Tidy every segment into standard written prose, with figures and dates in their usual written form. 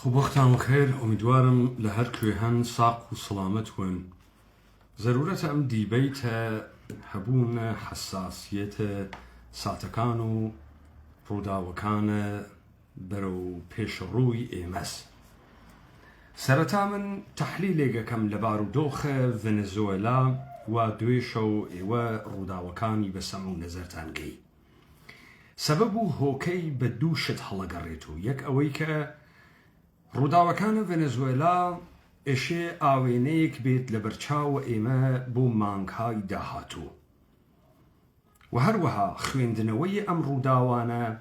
خب وقتان خير امیدوارم لهر کوهن ساق و سلامت ون ضرورت ام دیبیت هبون حساسیت ساتکان و روداوکان برو پیش روی ایمس سرتا من تحلیل کم لبارودوخ ونزوئلا و دویشو ایوه روداوکانی بسمو نظرتانگی سببو هوکی بدوشت هلگریتو یک اوی که روداوکان ونزوئلا اشی آوینیک بیت لبرچاو ایمه بو مانگهای داهاتو و هروها خویندنوی ام روداوانه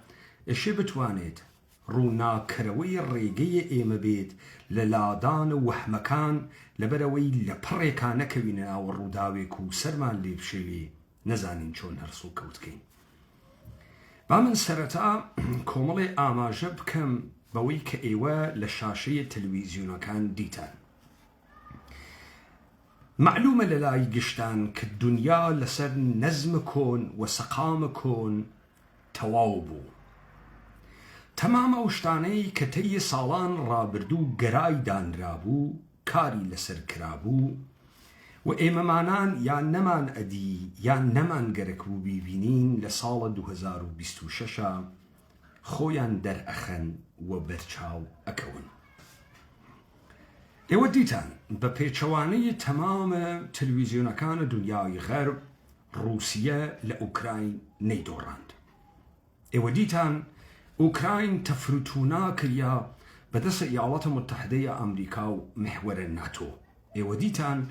اشی بتوانید رونا کروی ریگی ایمه بیت للادان وحمکان لبروی لپریکانه کوین او روداوی کو سرمان لیب شوی نزانین چون هرسو کوتکین با من سرطا کومل آماجه بکم بوی که ایوه لشاشه تلویزیون کان دیتن معلومه للای گشتان که دنیا لسر نظم کن و سقام کن تواوبو تمام اوشتانهی که تی سالان را بردو گرای دان رابو کاری لسر کرابو و ایممانان یا نمان ادی یا نمان گرکبو بیبینین لسال 2026 خویان در اخن و برچاو اکون ایوه دیتان بپیچوانی تمام تلویزیونکان دنیای غرب روسیه لأوکراین نیدوراند ایوه دیتان اوکراین تفرطونا کریا بدس ایالات متحده امریکا و محور ناتو ایوه دیتان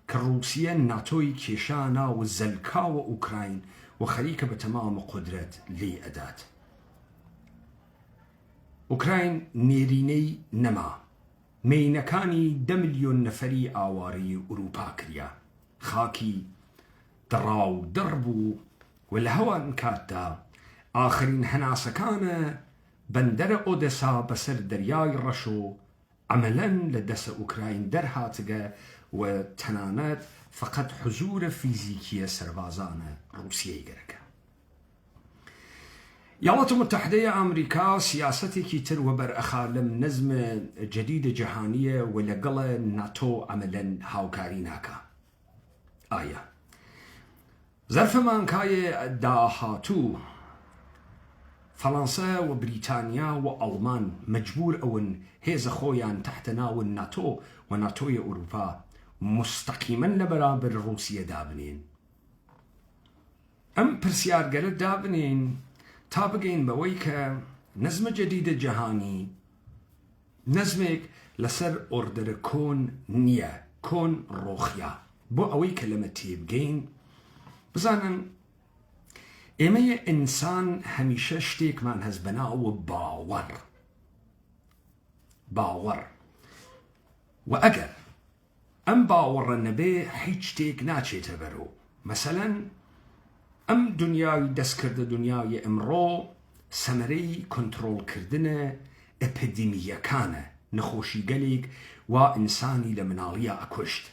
که روسیه ناتوی کشانا و زلکا و اوکراین و خلیک بتمام قدرت لی اداد اوکراین نیرینی نما مینکانی 10 ملیون نفری آواری اروپا کریا خاکی دراو دربو و لهوان کاتا آخرین هناسکان بندر اودسا بسر دریای رشو عملا لدس اوکراین در هاتگه و تنانت فقط حضور فیزیکی سربازان روسیه گرکه ایالات متحده امریکا سیاستی کی تر و بر اخالم نظم جدید جهانیه و لگل ناتو عملا هاوکاری ناکا آیا ظرف مانکای داهاتو فرانسه و بریتانیا و آلمان مجبور اون هیز خویان تحت ناو ناتو و ناتوی اروپا مستقیما لبرابر روسیه دابنین ام پرسیارگره دابنین تا بگین بوی که نظم جدید جهانی نظمك لسر اوردر کون نیه کون روخیا بو اوی کلمتی بگین بزانن ایمه انسان همیشه شتیک من هز بناو باور و اگر ام باور نبی هیچ تیک ناچه تبرو مثلا ام دنیای دست کرده دنیای امرو سمری کنترول کردن اپیدمیکانه نخوشی گلیک و انسانی لمنالیا اکشت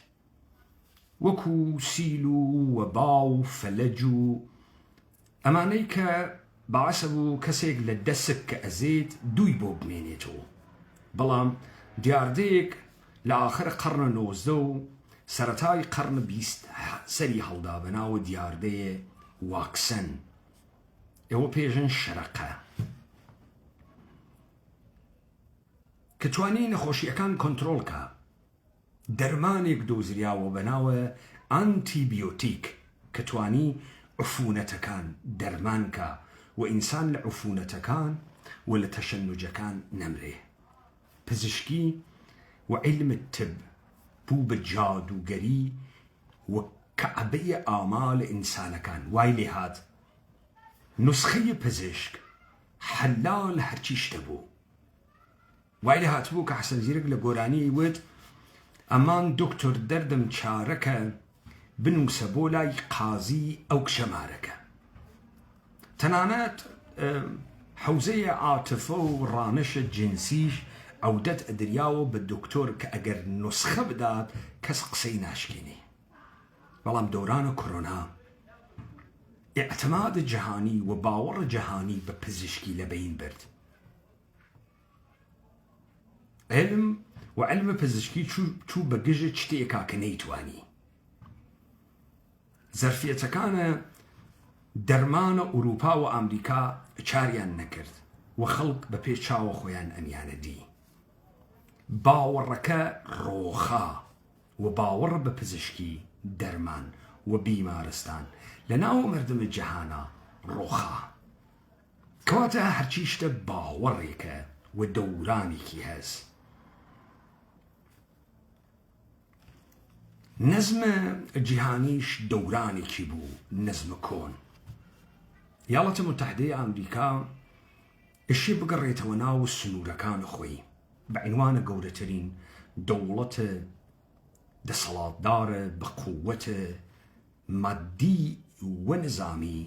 وکو سیلو و باو فلجو امانی که باعثبو کسیگ لدسک که ازید دوی بو بمینیتو بلام دیاردیک لآخر قرن 19 سرطای قرن 20 سری هلدابنا و دیارده واکسن ایوه پیجن شرقه که توانی نخوشی اکان کنترول که درمانیک دوزریا و بناوه آنتی بیوتیک که توانی عفونتکان درمان که و انسان لعفونتکان و لتشنجکان نمره پزشکی و علم الطب بو بجادوگری و كعبية آمال إنسان كان وايلي هاد نسخية بزشك حلال هرچيش تبو وايلي هاد بو كحسن زيرك لقوراني ود امان دكتور دردم چاركه بنو سبولاي قاضي او كشماركه تنانات حوزية عاطفة ورانشة جنسيش او دت ادرياو بالدكتور كأجر نسخة بدات كسقسي ناشكيني بلام دوران كورونا اعتماد جهاني وباور جهاني بپزشكي لبين برد علم وعلم پزیشکی چوو بە گژە شتێکا کە نەیتوانی. زەرفیەتەکانە دەرمانە ئوروپا و ئەمریکا چاریان نەکرد و خەڵک بە پێ چاوە خۆیان ئەمیانە دی. باوەڕەکە ڕۆخا و باوەڕ بە پزیشکی دەرمان و بیمارستان لە ناو مردمە جەهانە ڕۆخا. کەواتە هەرچی شتە باوەڕێکە و دەورانێکی هەز. نەزمە جیهانیش دەورانێکی بوو، نەزمە کۆن. یاڵەتە متحدەی ئەمریکا ئشی بگەڕێتەوە ناو سنوورەکان خۆی بە عنوانە گەورەترین دەوڵەتە دەسەڵاتدارە بە قووەتە مادی و نظامی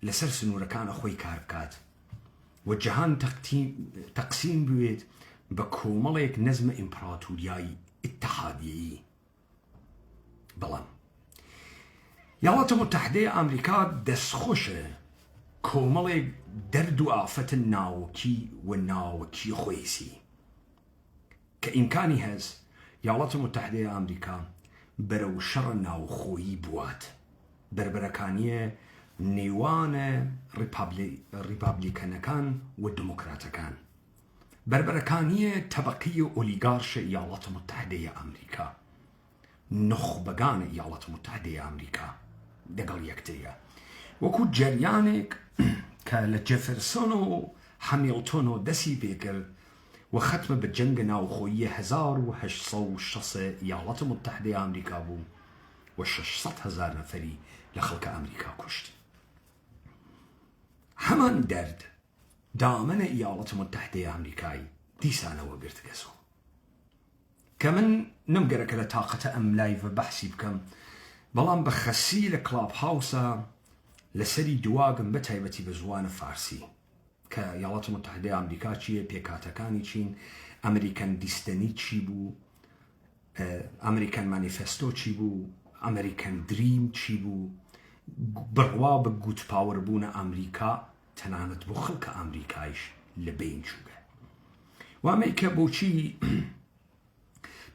لەسەر سنوورەکانە خۆی کار بکات و جەهان تەقسیم بوێت بە کۆمەڵێک نەزمە ئیمپراتوریایی ئیتحادیەیی. بەڵام یاڵەتە متحدەی ئەمریکا دەستخۆشە کۆمەڵێک دەرد و ئافەتە ناوەکی و ناوەکی خۆیسی کە ئیمکانی هەز یاڵەتە متحدەی ئەمریکا بەرەو شەڕە ناوخۆیی بوات. بربەرەکانیە نێوانە ڕیپابلیکەنەکان و دموکراتەکان. بربەرەکانیە تەبەقی ئۆلیگارشە یاڵەتە متحدەی ئەمریکا، نخبەگانە یاڵەتە متحدەی ئەمریکا لەگەڵ یەکتریە، وەکو جەریانێک کە لە جەفرسۆن و هەمیلتۆن و دەستی پێکرد و ختمە بە جەنگە ناوخۆیی 1860 یاڵەتە متحدەی ئەمریکا بوو و 600,000 نەفەری لە خەڵکە ئەمریکا کوشت. هەمان دەرد دامەنە یاڵەتە متحدەی ئەمریکای دیسانەوە گرتگەسۆ کە من نمگەرەکە لە تااقەتە ئەم لایڤە بەحسی بکەم، بەڵام بە خەسی لە کلاب هاوسە لەسەری دواگم بە تایبەتی بە زوانە فارسی کە یاڵەتە متحدەی ئەمریکا چییە، پێکاتەکانی چین، ئەمریکەن دیستەنی چی بوو، ئەمریکەن مانیفێستۆ چی بوو، ئەمریکەن دریم چی بوو، بڕوا بە گوتپاوەربوونە ئەمریکا تەنانەت بۆ خەڵکە ئەمریکایش لە بین چووگە. وامەیکە بۆچی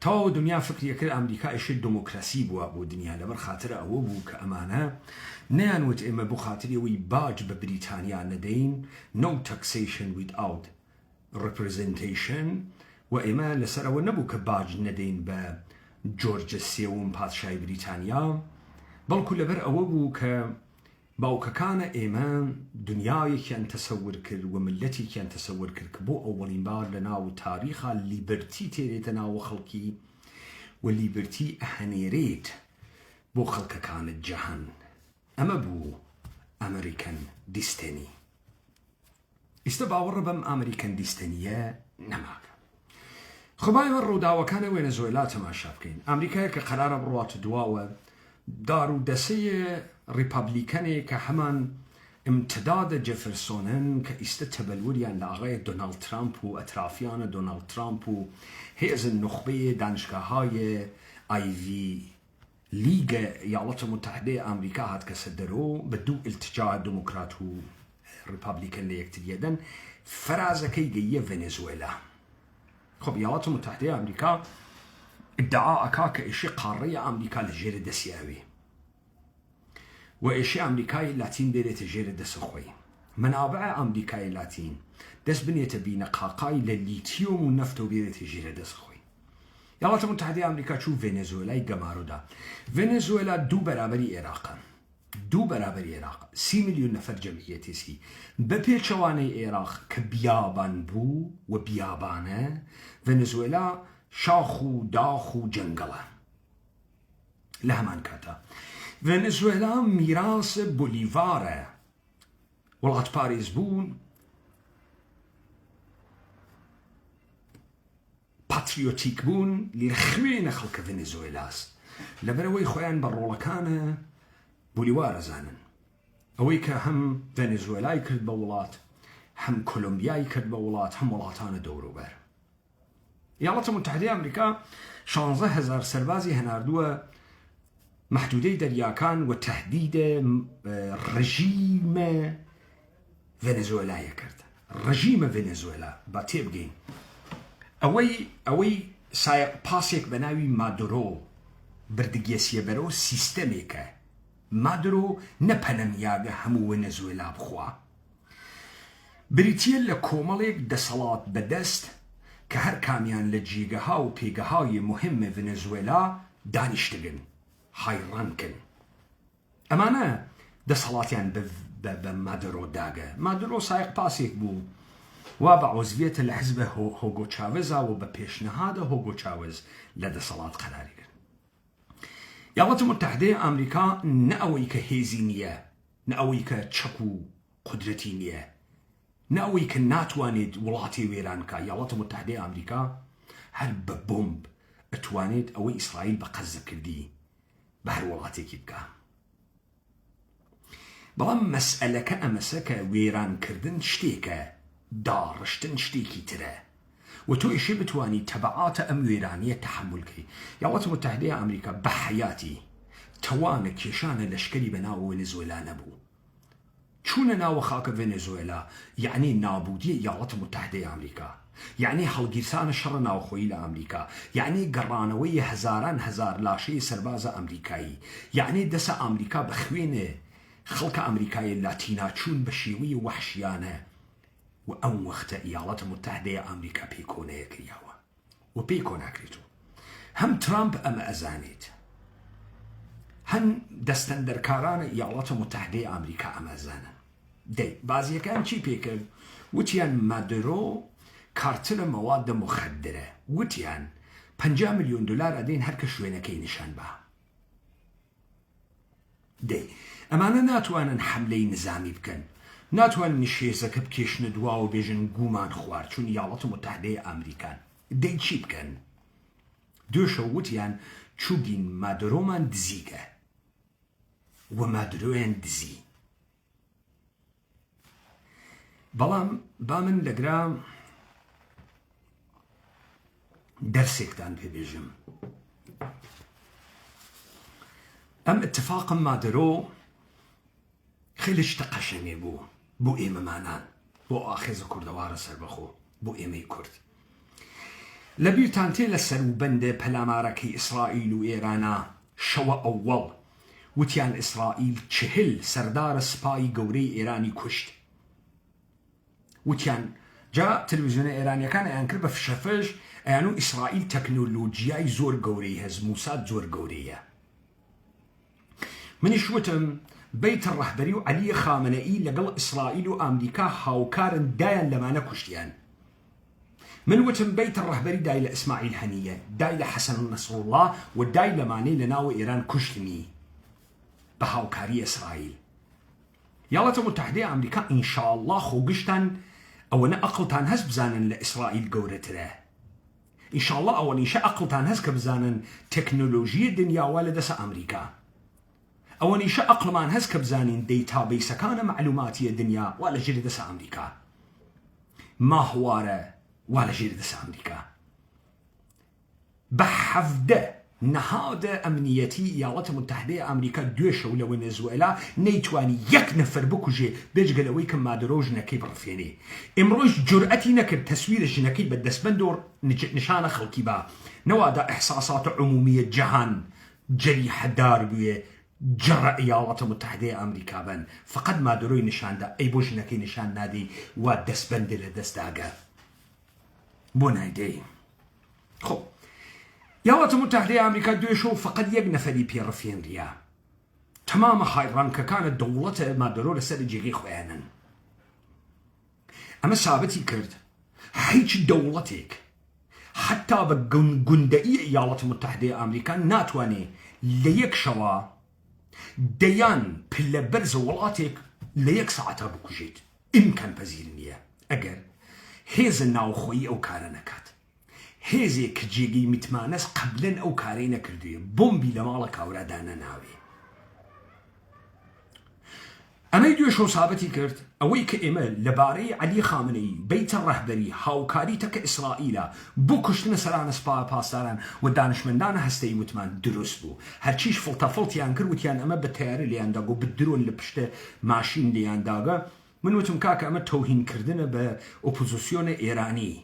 تاو دنیا فکریەکرد ئەمریکا ئیشە دموکراسی بووە بۆ دنیا، لەبەر خاترە ئەوە بوو کە ئەمانە نەیانوت ئێمە بۆ خاتری ئەوەی باج بە بریتانیا نەدەین، no taxation without representation، و ئێمە لەسەرەوە نەبوو کە باج نەدەین بە جۆرجە سێوم پادشای بریتانیا، بەڵکو لەبەر ئەوە بوو کە باوکەکانە ئێمە دنیایەکیان تەسەور کرد و ملەتێکیان تەسەور کرد کە بۆ ئەوەڵین بار لە ناو تاریخا لیبرتی تێرێتە ناو خەڵکی و لیبرتی ئەهەنێرێت بۆ خەڵکەکانت جەهان. ئەمە بوو ئەمریکەن دیستەنی. ئێستا باوەڕە بەم ئەمریکەن دیستەنیە نەماکە. خۆبایوە ڕووداوەکانە وێنەزوێلا تەماشا بکەین. ئەمریکایە کە قەرارە بڕواتە دواوە دار و دەسەیە ریپابلیکەنێک کە هەمان امتدادە جەفرسۆنن کە ئیستە تەبەلوریان لە ئاغای دۆناڵد ترامپ و ئەترافیانە دۆناڵد ترامپ و هێزن نخبەیە دانشگاهای ئایڤی لیگە یاڵەتە متحدەی ئەمریکا هات کە سەدەرۆ بە دوو ئیلتجا دموکرات و ریپابلیکەن لە یەکتریەدەن فەرازەکەی گەیە ڤێنێزوێلا. خۆ یاڵەتە متحدەی ئەمریکا ادعا ئەکا کە ئیشی قاڕەیە ئەمریکا لە ژێرە دەسیاوی و ئێشی ئەمریکای لاتین دێرێتە ژێرە دەسە خۆی. منابع ئەمریکای لاتین دەست بنێتە بینە قاقای لە لیتیۆم و نەفتۆ بێرێتە ژێرە دەسە خۆی. یاڵەتە متحدەی ئەمریکا چوو ڤێنێزوێلای گەمارۆدا. ڤێنێزوێلا دوو بەرابەری عێراقە، دوو بەرابەری عێراق، 30 میلیۆن نەفەر جەمعیەتیسی بە پێچەوانەی عێراق کە بیابان بوو و بیابانە. ڤێنێزوێلا شاخ و داخ و جەنگەڵە. لە هەمان کاتە ڤێنێزوێلا میراسە بۆلیڤارە، وڵات پارێز بوون، پاتریۆتیک بوون لە خوێنە خەڵکە ڤێنێزوێلاست، لەبەرەوەی خۆیان بە ڕۆڵەکانە بۆلیوارە زانن. ئەوەی کە هەم ڤێنێزوێلای کرد بە وڵات، هەم کۆلۆمبیای کرد بە وڵات، هەم وڵاتانە دەوروبەر. یاڵەتە متحدەی ئەمریکا 16,000 سەربازی هەناردووە محدودەی دەریاکان و تەهدیدە ڕژیمە ڤێنێزوێلایە کرد. ڕژیمە ڤێنێزوێلا با تێبگەین ئەوەی سایق پاسێک بە ناوی مادۆرۆ بردگێسیە بەرەوە سیستەمێکە. مادۆرۆ نەپەنەمیاگە هەموو وێنەزوێلا بخوا، بریتیە لە کۆمەڵێک دەسەڵات بەدەست کە هەر کامیان لە جێگەها و پێگەهای مهمە ڤێنزوێلا دانیشتگن هایڕانکن. ئەمانە دەسەڵاتیان بە مادۆرۆ داگە. مادۆرۆ سایق پاسێک بوو وا بە عوزڤێتە لە حزبە هۆگۆ چاوێزا و بە پێشنەهادە هۆگۆ چاوێز لە دەسەڵات قەراری کرد. یاڵەتە متحدەی ئەمریکا نە ئەوەی کە هێزی نییە، نە ئەوەی کە چەک و قودرەتی نییە، نە ئەوەی کە ناتوانێت وڵاتی وێران بکە. یاڵەتە متحدەی ئەمریکا هەر بە بۆمب ئەتوانێت ئەوەی ئیسرائیل بە قەزە کردی بە هەر وڵاتێکی بکە. بەڵام مەسئلەکە ئەمەسە کە وێرانکردن شتێکە، داڕشتن شتێکی ترە و تۆ ئیشێ بتوانی تەبعاتە ئەم وێرانیە تەحملکەی. یاڵەتە متحدەی ئەمریکا بە حەیاتی توانە کێشانە لەشکری بە ناو ڤێنزوێلا نەبوو. چوونە ناوە خاکە ڤێنزوێلا یعنی نابودی یاڵەتە متحدەی ئەمریکا، یعنی هەڵگیرسانە شەڕە ناوخۆیی لە ئەمریکا، یعنی گەڕانەوەی هەزاران هەزار لاشەی سەربازە ئەمریکایی، یعنی دەسە ئەمریکا بە خوێنێ خەڵکە ئەمریکای لاتینا چوون بە شێوەی وەحشیانە و ئەم وەختە یاڵەتە متحدەی ئەمریکا پێی کۆنەیە کریاوە و پێی کۆناکرێتەوە. هەم ترامپ ئەمە ئەزانێت، هەم دەستەندەرکارانە یاڵەتە متحدەی ئەمریکا ئەمە ئەزانن. دەی بازیەکان چی پێکرد؟ وتیان مادۆرۆ کارترە مەوادە مخەدرە، وتیان 50 ملیۆن دلار ئەدەین هەر کە شوێنەکەی نیشان بە. دەی ئەمانە ناتوانن حملەی نظامی بکەن، ناتوانن شێزەکە بکێشنە دواوە بێژن گومان خوارد چون یاڵەتە متحدەی ئەمریکان. دەی چی بکەن؟ دوێشە وتیان چووگین مادۆرۆمان دزیکە و مادۆرۆیان دزی. بەڵام با من لەگرام دەرسێکتان پێبێژم. ئەم اتفاقم مادۆرۆ خیلی شتە قەشەنگێ بوو بۆ ئێمەمانان، بۆ ئاخێزە کوردەوارە سەربەخۆ، بۆ ئێمەی کورد. لە بیرتان تێ لە سەروبەندە پەلامارەکەی ئیسرائیل و ئێرانە شەوە ئەووەڵ وتیان ئیسرائیل 40 سەردارە سپای گەورەی ئێرانی کوشت. وتیان جا تەلەڤیزیۆنە ئێرانیەکان ئەیان کرد بە فشەفەش ئەیان و ئیسرائیل تەکنۆلۆجیای زۆر گەورەی هەز، موساد زۆر گەورەیە. منیش وتم بەیتە ڕەهبەری و عەلیە خامنەئی لەگەڵ ئیسرائیل و ئەمریکا هاوکارن دایان لەمانە کوشتیان. من وتم بەیتە ڕەهبەری دای لە ئیسماعیل هەنیە، دای لە حەسەن نەسڕوڵڵا و دای لەمانەی لە ناوە ئێران کوشتنی بە هاوکاری ئیسرائیل. یاڵەتە متحدەی ئەمریکا ئینشاءڵڵا خۆگشتان ئەوەنە ئەقڵتان هەست بزانن لە ئیسرائیل گەورەترە. ئینشاءڵڵا ئەوەنیشە ئەقڵتان هەست کە بزانن تەکنۆلۆژیە دنیاوە لە دەسە ئەمریکا. ئەوەنیشە ئەقڵمان هەست کە بزانین دەیتابەیسەکانە معلوماتیە دنیا وا لە ژێر دەسە ئەمریکا، ماهوارە وا لە ژێر دەسە ئەمریکا. بە 17 نەهادە ئەمنیەتی یاڵەتە متحدەی ئەمریکا دوێشەو لە ڤێنزوێلا نەیتوانی یەک نەفەر بکوژێ بێجگە لەوەی کە مادۆرۆ ژنەکەی بڕفێنێ. ئێمڕۆژ جورئەتی نەکرد تەسویرە ژنەکەی بە دەستبەند و نیشانە خەڵکی با نەوادا ئەحساساتە عمومیە جەهان جەریحەدار بوێ جرأ یاڵەتە متحدەی ئەمریکا بن. فقط مادۆرۆی نیشاندا ئەی بۆ ژنەکەی نیشان نادەی وا دەستبەندە لە دەستداگە بۆ نایدەی. خۆ یاڵەتە متحدەی ئەمریکا دوێشەوە فقط یەک نەفەری پێڕفێنریا. تەمامە هایڕانکەکانە دەوڵەتە مادۆرۆ لەسەر جێگەی خۆیانن. ئەمە سابەتی کرد هیچ دەوڵەتێک حتا بە گوندەئی یاڵەتە متحدەی ئەمریکا ناتوانێ لە یەک شەوە دەیان پلە بەرزە وڵاتێک لە یەک سەعەتا بکوژێت. ئیمکان پەزیر نییە ئەگەر هێزە ناوخۆیی ئەو کارە نەکات. هێزێک کە جێگەی میتمانەس قەبلەن ئەو کارەی نەکردووە، بۆمبی لە ماڵە کاورادا نەناوێ. ئەمەی دوێشەو سابەتی کرد ئەوەی کە ئێمە لەبارەی عەلی خامنەئی بەیتە ڕەهبەری هاوکاری تەکە ئیسرائیلە بۆ کوشتنە سەرانە سپای پاسداران و دانشمەندانە هەستەی وتمان دروست بوو. هەرچیش فڵتەفڵتیان کرد وتیان ئەمە بە تەیارە لێیانداگە و بدرۆن لە پشتە ماشین لێیانداگە. من وتم کاکە ئەمە تەوهینکردنە بە ئۆپۆزیسیۆنە ئێرانی،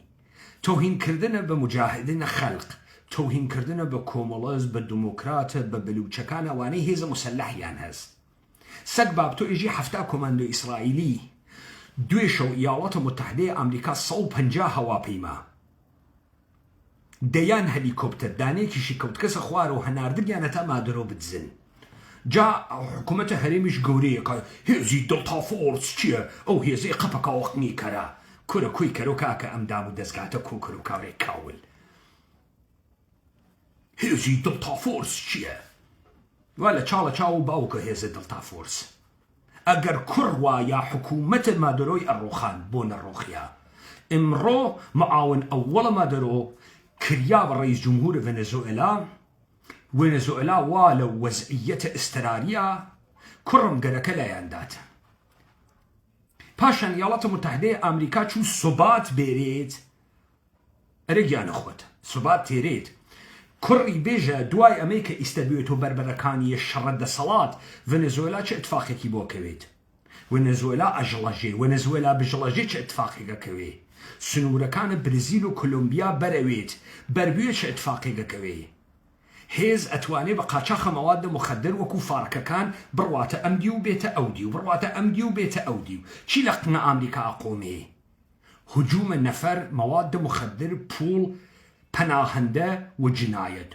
توهین کردنە بە مجاهدینە خەلق، توهین کردنە بە کۆمەڵەز، بە دموکراتە، بە بلوچەکان ئەوانەی هێزە مسلحیان هەست. سەگ بابتۆ ئێژی هەفتا کۆماندۆ ئیسرائیلی دوێ شەو ئیاڵاتە متحدەی ئەمریکا 150 هەواپەیما دەیان هەلیکۆپتەر دانێکیشی کەوتکەسە خوارەوە هەناردگیانە تا مادرۆ بدزن. جا حکوومەتە هەرێمیش گەورەیەکە هێزی دڵتا فۆرس چییە؟ ئەو هێزەی قەپەکەوەقنی کەرە کورە کوی کەرۆ کاکە ئەمدام و دەستگاتە کۆکر و کاورێک کاول. هێزی دڵتا فۆرس چییە؟ وا لە چاڵە چاو باوکە هێزە دڵتا فۆرس. ئەگەر کوڕوا یا حکوومەتە مادرۆی ئەڕۆخان بۆ نەڕۆخیا. ئمڕۆ مەعاون ئەووەڵە مادرۆ کریا بە ڕئیس جمهورە ڤێنزوئێلا وا لە وەزعیەتە ئستراریە کوڕم گەرەکە لایانداتە. پاشان ویڵاتە متحدەی ئەمریکا چوو سوبات بێرێت ئەرێگیانە خۆت سوبات تێرێت کوڕی بێژە دوای ئەمەی کە ئیستەبێت و بربەرەکانی شەڕە دەسەڵات ڤێنزوئێلا چه ئتفاقێکی بۆ کەوێت. ڤێنزوئێلا ئەژڵەژێ ڤێنزوئێلا بژڵەژێ چه ئتفاقێکەکەوێ. سنوورەکانە برزیل و کۆلۆمبیا بەرەوێت بەربوێ چه ئتفاقێکەکەوێ. هێز ئەتوانێ بە قاچاخە مەوادە مخەدەر وەکو فارکەکان بڕواتە ئەمدی و بێتە ئەودی و بڕواتە ئەمدی و بێتە ئەودی و چی لە قنە ئامریکا ئەقۆمێ؟ هجوومە نەفەر مەوادە مخەدەر پوڵ پەناهەندە و جنایەت.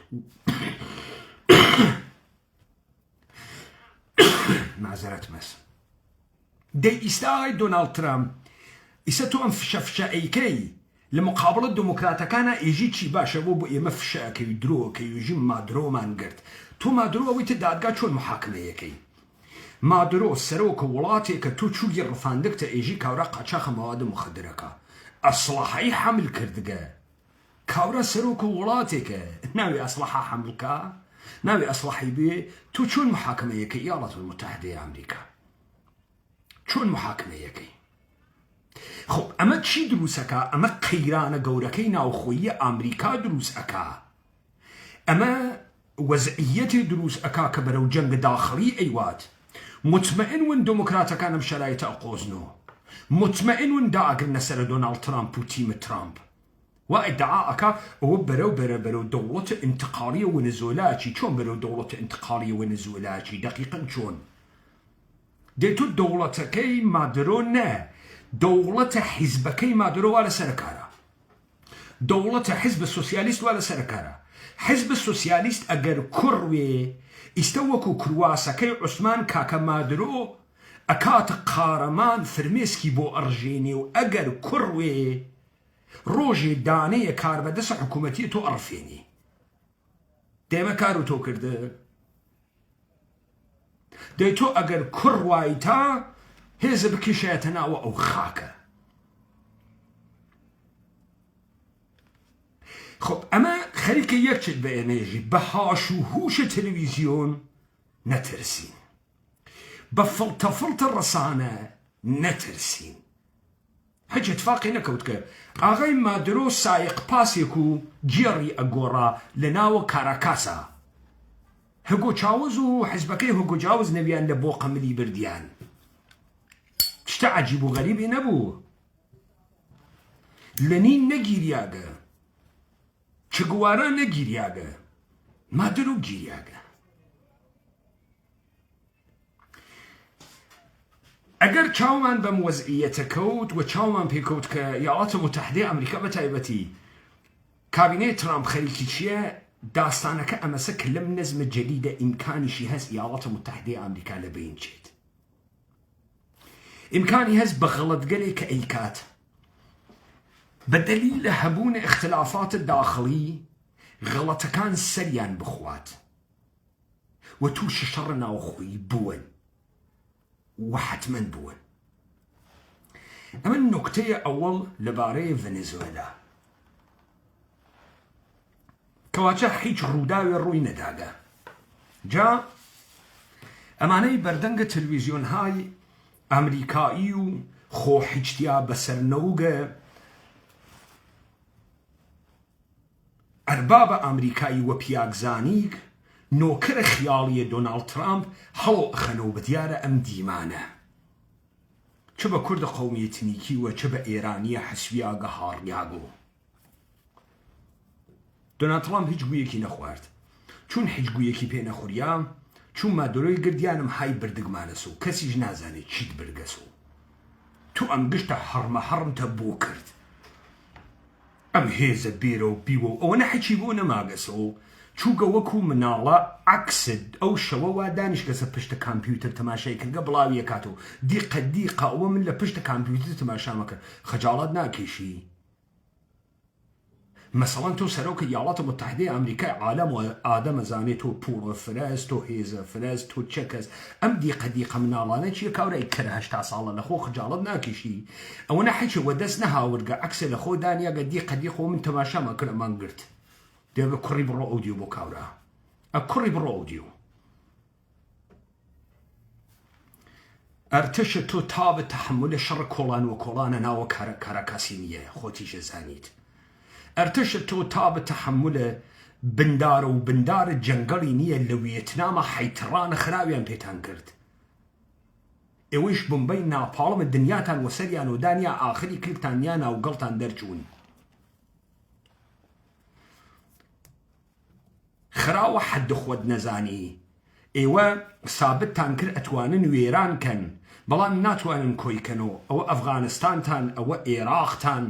مازەرەت مەس دەی ئیستای دۆناڵد ترامپ ئیسە تۆ ئەم فشە ئەیکەی لە مقابڵە دموکراتەکانە ئێژی چی باشە بۆ ئێمە فشەکەوی درۆکەی وژی مادرۆمان گرت. تۆ مادرۆ ئەوەیتە دادگا چۆن محاکمەیەکەی. مادرۆ سەرۆکە وڵاتێکە تۆ چووگی ڕفاندکتە ئێژی کاورا قاچاخە مەوادە مخەدرەکە ئەسڵحەی حەمل کردگە. کاورا سەرۆکە وڵاتێکە ناوی ئەسڵحە حەملکە ناوی ئەسڵحەی بێ تۆ چۆن محاکمەیەکە ئیاڵەتە متحدەی ئەمریکا چۆن محاکمەیەکەی. خب ئەمە چی دروستەکە؟ ئەمە قەیرانە گەورەکەی ناوخۆیی ئەمریکا دروستەکە. ئەمە وەزعیەتی دروستەکە کە بەرەو جەنگە داخڵی ئەیوات. مطمئن ون دموکراتەکانم شەرایطە ئەقۆزنەوە. مطمئن ون داگرنە سەر دۆناڵد ترامپ و تیمە ترامپ. وا ئیدعاءەکە ئەوە بەرەو دەوڵەتە ئینتقاڵیە ڤێنزوئێلاچی. چۆن بەرەو دەوڵەتە ئینتقاڵیە ڤێنزوئێلاچی؟ دەقیقەن چۆن؟ دەی تۆ دەوڵەتەکەی مادرۆ نە دەوڵەتە حیزبەکەی مادرۆ وا لە سەرکارە. دەوڵەتە حیزب سۆسیالیست وا لە سەرکارە. حیزب سۆسیالیست ئەگەر کوڕوێ ئیستە وەکو کرواسەکەی عوسمان کاکە مادرۆ ئەکاتە قارەمان فرمێسکی بۆ ئەڕژێنێ و ئەگەر کوڕوێ ڕۆژێ دانەیە کاربەدەسە حکوومەتی تۆ ئەڕفێنی. دێمە کار و تۆ کردە. دەی تۆ ئەگەر کوڕوای تا هێزە بکیشایەتە ناوە ئەو خاکە. خب ئەمە خەریکە یەکچێت بە ئێمەژی بە هاش و هوشە تەلەڤیزیۆن نەترسین، بە فڵتە ڕەسانە نەترسین. هەج اتفاقی نەکەوت کە ئاغای مادرۆ سایق پاسێک و گێڕی ئەگۆڕا لە ناوە کاراکاسا. هەگۆ چاوز و حیزبەکەی هەگۆ جاوز نەویان لە بۆ قەملی بردیان. شتە عەجیب و غەریبی نەبوو. لەنین نەگیریاگە، چگوارە نەگیریاگە، مادرۆ گیریاگە. ئەگەر چاومان بەم وەزعیەتە کەوت و چاومان پێکەوت کە ویڵاتە متحدەی ئەمریکا بە تایبەتی کابینەی ترامپ خەریکی چییە، داستانەکە ئەمەسە کە لەم نەزمە جەدیدە ئیمکانیشی هەست ویڵاتە متحدەی ئەمریکا لە بین چێت. ئیمکانی هەست بە غەڵەتگەلێک کە ئەیکات بە دەلیلە هەبوونە اختلافاتە داخڵی غەڵەتەکان سەریان بخوات و تووشی شەڕە ناوخۆیی بوون و حتمەن بوون. ئەمە نوکتەیە ئەوەڵ لەبارەی ڤێنزوئێلا کەواچە هیچ ڕووداوێ ڕووی نەداگە. جا ئەمانەی بەردەنگە تەلەڤیزیۆنهای ئەمریکایی و خۆحیچتیا بەسەرنەوگە ئەربابە ئەمریکایی وە پیاگزانیک نۆکرە خیاڵیە دۆناڵد ترامپ هەڵۆ ئەخەنەوە بەدیارە ئەم دیمانە چ بە کوردە قەومیەتنیکی وە چ بە ئێرانیە حەسویاگە هاڕیاگۆ. دۆنالد ترامپ هیچ گویەکی نەخوارد چون هیچ گویەکی پێ نەخوریا چون مادۆرۆی گردیانم های بردگمانەسە و کەسیش نازانێت چیت برگەسە و تو ئەم گشتە هەڕمە هەڕمتە بۆ کرد ئەم هێزە بێرە و بیوە و ئەوە نەحەکی بۆ نەماگەسە و چووگە وەکو مناڵە عکسد ئەو شەوە وا دانیشکەسە پشتە کامپیوتەر تەماشای کردگە بڵاوی ئەکاتەوە دیقە ئەوە من لە پشتە کامپیوتەر تەماشامەکە خەجاڵەت ناکێشی مەسەڵەن تۆ سەرۆکە یاڵاتە متحدەی ئەمریکای عالەم و ئادەمەزانێت تۆ پوڵە فرەست تۆ هێزە فرەست تۆ چەکەس ئەم دیقە مناڵانە چیە کاورای کەرە 80 ساڵە لەخۆ خەجاڵەت ناکێشی ئەوە نەحەکێوە دەست نەهاورگە عکسە لە خۆ دانیاگە دیقە من تەماشامە کرد ئەمان گرت دێبە کوڕی بڕۆ ئەودیو بۆ کاورە ئەکوڕی بڕۆ ئەودیو ئەرتەشە تۆ تا بە تەحملە شەڕ کۆڵان و کۆڵانە ناوە کارەکاسی نییە خۆتیشە زانیت ئەرتەشە تۆ تا بە تەحملە بندارە و بندارە جەنگەڵی نییە لە ویەتنامە حەیتڕانە خراویان پێتان کرد ئێوەیش بمبەی ناپاڵمە دنیاتان وەسەریان و دانیا ئاخری کلیپتانیان ناوگەڵتان دەرچوون خراوە حەد خۆت نەزانی ئێوە سابتتان کرد ئەتوانن وێران کەن بەڵام ناتوانن کۆیکەنەوە ئەوە ئەفغانستانتان ئەوە ئێراقتان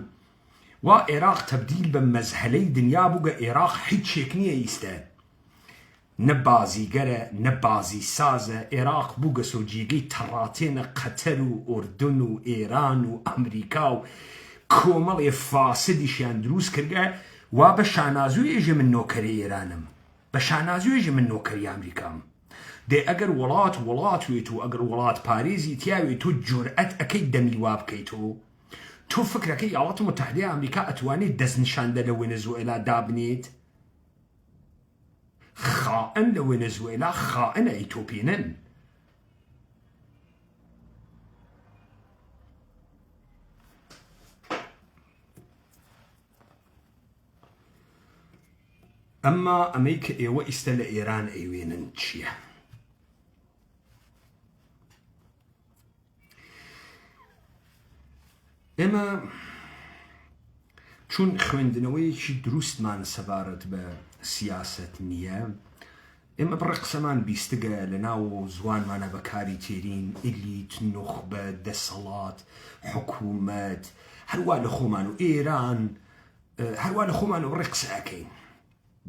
وا عێراق تەبدیل بە مەزهەلەی دنیا بووگە عێراق هیچ شێک نییە ئیستە نە بازیگەرە نە بازی سازە عێراق بووگە سۆجیگەی تەڕاتێنە قەتەر و ئوردن و ئێران و ئەمریکا و کۆمەڵێ فاسدیشیان دروست کردگە وا بە شانازوێژە من نۆکەری ئێرانم بە شانازوێژە من نۆکەری ئەمریکام دێ ئەگەر وڵاتوێت و ئەگەر وڵات پارێزی تیاوێت تۆ جورئەت ئەەکەی دەمی وا بکەیتەوە تۆ فکرەکەی یاڵاتە متحدەی ئەمریکا ئەتوانێت دەستنیشاندە لە وێنەزوێلا دابنێت خائن لە وێنەزوێلا خائنە ئیتۆپێنن ئەمما ئەمەی کە ئێوە ئیستە لە ئێران ئەیوێنن چییە؟ ئێمە چون خوێندنەوەیەکی دروستمان سەبارەت بە سیاست نییە ئێمە بڕە قسەمان بیستگە لە ناو زوانمانە بەکاری تێرین ئیلیت نوخبە دەسەڵات حکوومەت هەروە لە خۆمان و ئێران هەروە لە خۆمان و بڕێ قسە ئەکەین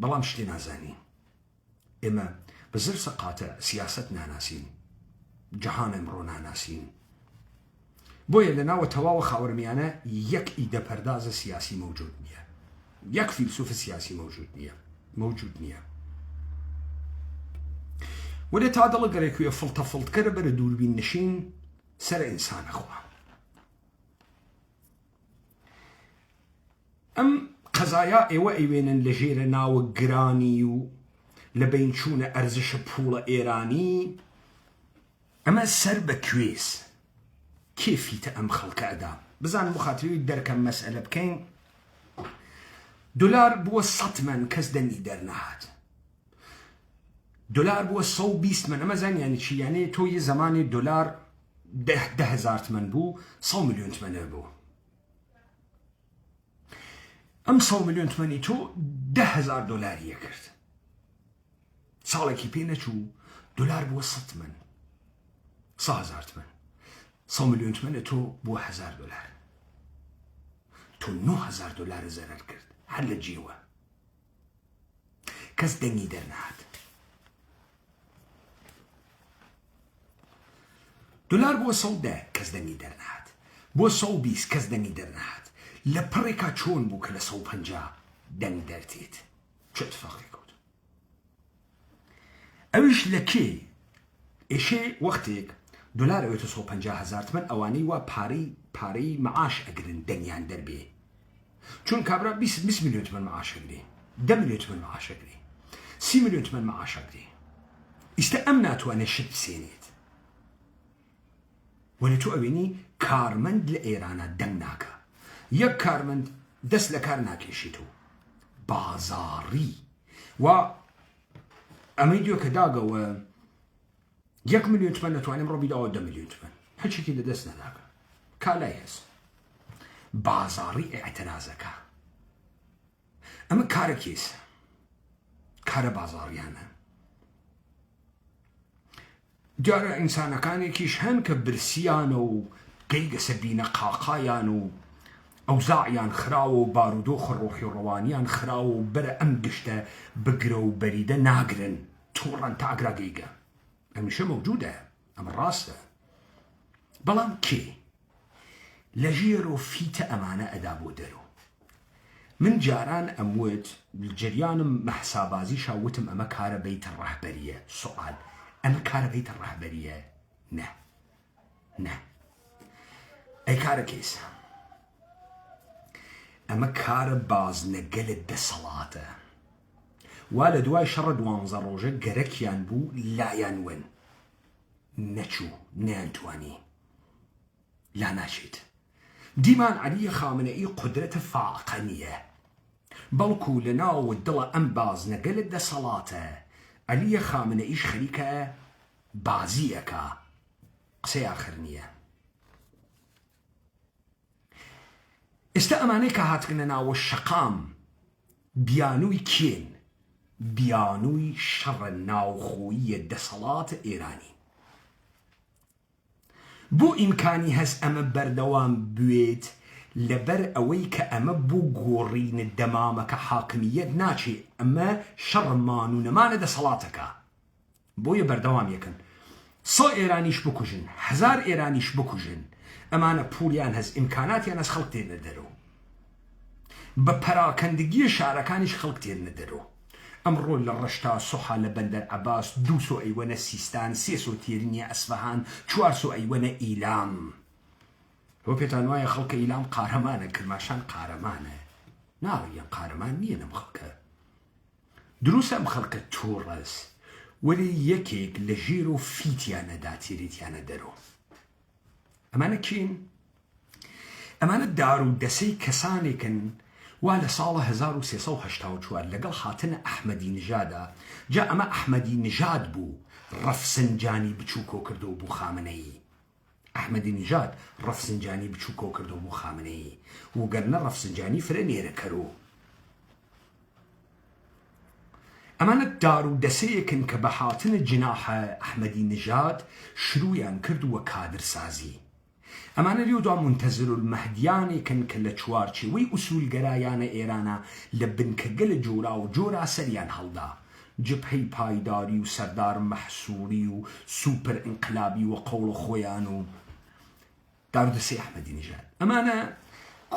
بەڵام شتێ نازانین ئێمە بە زر سەقاتە سیاست ناناسین جەهان ئەمڕۆ ناناسین بۆیە لە ناوە تەواوە خاوەرمیانە یەک ئیدەپەردازە سیاسی مەوجود نییە یەک فیلسوفە سیاسی مەوجود نییە وەرێ تا دەڵە گەرێکویە فڵتە فڵتکەرە بەرە دووربین نشین سەرە ئینسانەخوا ئەم قەزایە ئێوە ئەیوێنن لە ژێرە ناوە گرانی و لە بینچوونە ئەرزشە پوڵە ئێرانی ئەمە سەر بە کوێز کێفیتە ئەم خەڵکە ئەدا بزانم مخاتری دەرکەم مەسئلە بکەین دلار بووە 100 من کەس دەنگی دەرنەهات دلار بووە 120 من ئەمە زانیانی چی یانێ تۆ یە زمانی دلار 10,000 تمەن بوو 100 ملیۆن تمەنە بوو ئەم 100 ملیۆن تمەنی تۆ 10,000 دلاریە کرد ساڵێکی پێ نەچوو دلار بووە 100 تمەن 100,000 تمەن 100 ملیۆن تمەنە تۆ بووە 1000 دلار تۆ 9,000 دلار زەرەر کرد هەر لە جێوە کەس دەنگی دەرنەهات دلار بووە 110 کەس دەنگی دەرنەهات بۆ 120 کەس دەنگی دەرنەهات لە پڕێکا چۆن بوو کە لە 150 دەنگ دەرتێت چ اتفاقی کەوت ئەویش لە کێ ئێشێ وەختێک دلار ئەوێتە 150,000 تمەن ئەوانەی وا پارەی مەعاش ئەگرن دەنگیان دەربێ چون کابرا 20 ملیۆن تمەن مەعاش ئەگرێ 10 ملیۆن تمەن مەعاش ئەگرێ 30 ملیۆن تمەن مەعاش ئەگرێ ئیستە ئەم ناتوانێت شت بسێنێت وەلی تۆ ئەوێنی کارمەند لە ئێرانە دەنگ ناکە یەک کارمەند دەست لە کار ناکێشیتەوە بازاڕی و ئەمەی دیۆ کە داگەوە 1 ملیۆن تمەن نەتوانێم ڕۆبیداوە 10 ملیۆن تمەن هەرچێکی لە دەست نەداکە کالای هەست بازاڕی ئێعترازەکە ئەمە کارە کێسە کارە بازاڕیانە. دیارە ئینسانەکانێکیش هەن کە برسیانە و گەیگە سەبینە قاقایان و ئەوزاعیان خراوە و بارودۆخ ڕۆحی ڕەوانیان خراوە و بەرە ئەم گشتە بگرە و بەریدە ناگرن تووڕەن تاگرا گەیگە. ئەمیشە مەوجودە، ئەمە ڕاستە. بەڵام کێ لە ژێر و فیتە ئەمانە ئەدا بۆ دەرو. من جاران ئەموت جریانم مەحسابازی شاوتم ئەمە کارە بەیتە ڕەهبەریە. سوال ئەمە کارە بەیتە ڕەهبەریە؟ نە نە. ئەی کارە کێسە؟ ئەمە کارە بازنەگەلت دەسەڵاتە. وا لە دوای شەڕە 12 ڕۆژە گەرەکیان بوو لایەن ون نەچوو نەیانتوانی لا ناچێت. دیمان عەلیە خامنەئی قودرەتە فائقە نییە، بەڵکو لە ناوە دڵە ئەم بازنەگەلت دەسەڵاتە عەلیە خامنەئیش خەریکە بازیەکە، قسەی ئاخر نییە. ئێستا ئەمانەی کە هاتکنە ناوە شەقام بیانووی کێن؟ بیانووی شەڕە ناوخۆییە دەسەڵاتە ئێرانی. بۆ ئیمکانی هەست ئەمە بەردەوام بوێت لەبەر ئەوەی کە ئەمە بۆ گۆڕینە دەمامەکە حاکمیەت ناچێ، ئەمە شەڕمان و نەمانە دەسەڵاتەکە. بۆیە بەردەوام یەکەن 100 ئێرانیش بکوژن، 1000 ئێرانیش بکوژن، ئەمانە پولیان هەست ئیمکاناتیان هەست خەڵک تێنە دەرەوە، بە پەراکەندگیە شارەکانیش خەڵک تێنە دەرەوە. ئەمڕۆ لە ڕەشتا سوحا لە بەندەر عەباس 200 ئەیوەنە سیستان، 300 تێرینیە ئەسفەهان، 400 ئەیوەنە ئیلام. هۆ پێتان وایە خەڵکە ئیلام قارەمانە، کرماشان قارەمانە؟ ناڕیان قارەمان نییە نەم خەڵکە. دروستە ئەم خەڵکە تووڕەس وەلی یەکێک لە ژێر و فیتیانەدا تێریتیانە دەرەوە. ئەمانە کین؟ ئەمانە دار و دەسەی کەسانێکن وا لە ساڵە 1384 لەگەڵ هاتنە ئەحمەدی نژادا. جا ئەمە ئەحمەدی نژاد بوو ڕەفسنجانی بچوو کۆ کردەوە بوو خامنەیی. ئەحمەدی نژاد ڕەفسنجانی بچوو کۆ کردەوە بوو خامنەیی، وگەرنە ڕەفسنجانی فرە نێرەکەرۆ. ئەمانە دار و دەسەیەکن کە بە هاتنە جناحە ئەحمەدی نژاد شروعیان کردووە کادرسازی. ئەمانە لێودوا منتەزر المەهدیانێکن کە لە چوارچێوەی ئوسولگەرایانە ئێرانە لە بنکەگەلە جۆرا و جۆرا سەریان هەڵدا. جبهەی پایداری و سەردار مەحسووری و سوپەر ئینقلابی و قەوڵە خۆیان و دارودەسەی ئەحمەدی نژاد. ئەمانە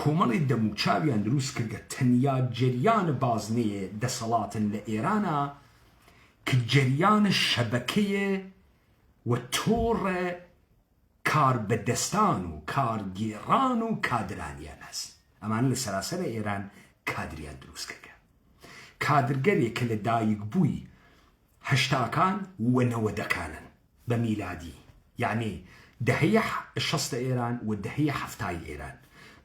کۆمەڵی دەموچاویان دروست کردگە تەنیا جەریانە بازنەیە دەسەڵاتن لە ئێرانە کە جەریانە شەبەکەیە و تۆڕە کار بەدەستان و کارگێڕان و کادرانیان هەست. ئەمانە لە سەراسەرە ئێران کادریان دروست کردگە. کادرگەرێک کە لە دایک بووی هەشتاکان و 90ەکانن بە میلادی، یعنی دەهەیە 60 ئێران و دەهەیە 70 ئێران،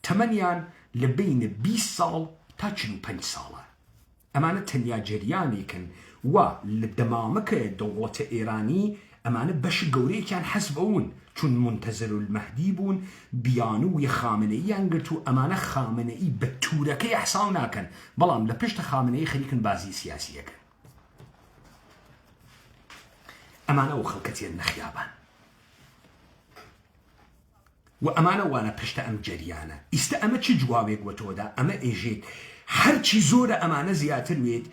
تەمەنیان لە بینە 20 ساڵ تا 45 ساڵە. ئەمانە تەنیا جەریانێکن و لە دەمامەکە دەوڵەتە ئێرانی ئەمانە بەشی گەورەیەکیان حەزب بوون، چون منتەزر المەهدی بوون، بیانووی خامنەییان گرت و ئەمانە خامنەئی بە توورەکەی ئەحساو ناکەن، بەڵام لە پشتە خامنەیی خەریکن بازی سیاسیەکەن. ئەمانە و خەڵکەتیان نەخیابان و ئەمانە وانە پشتە ئەم جەریانە. ئیستا ئەمە چی جوابێک وە تۆدا؟ ئەمە ئێژێت هەرچی زۆرە ئەمانە زیاتر وێت